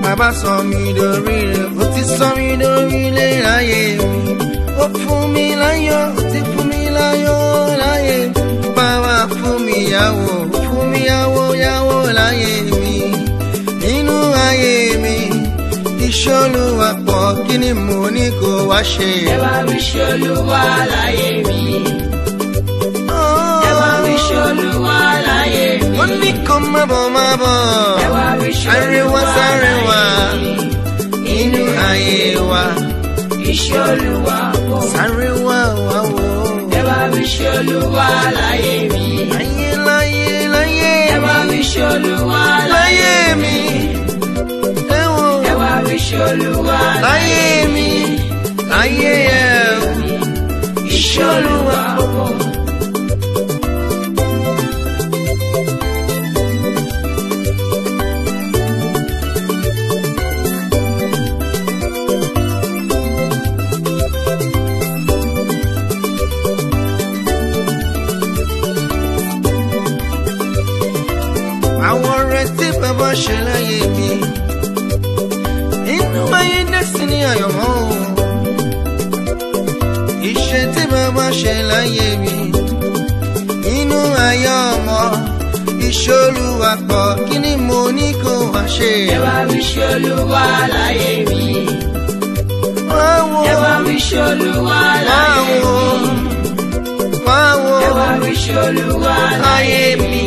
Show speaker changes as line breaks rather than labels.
Baba saw me the real, what is saw me the real, I am. What for me, lion, what is for me, lion, I am. Baba for me, yawo, I am. Inu I am. Isholu wapo, kini moniko washe.
Ewa wisholu wala yemi. Ewa wisholu wala yemi.
Moniko mabo. Sarewa, inu ayewa.
Isholu wapo.
Sarewa,
Ewa wisholu wala yemi.
Laye.
Ewa wisholu wala
yemi.
Ewa wisholu wala
yemi.
Isholu wapo.
Baba shela yemi. Inu my destiny I am home. Ishete Baba shela yemi. Inu ayamo. Isholu wapo kini moniko washe.
Ewa wisholu wala yemi. Ewa wisholu wala yemi. Ewa wisholu wala yemi.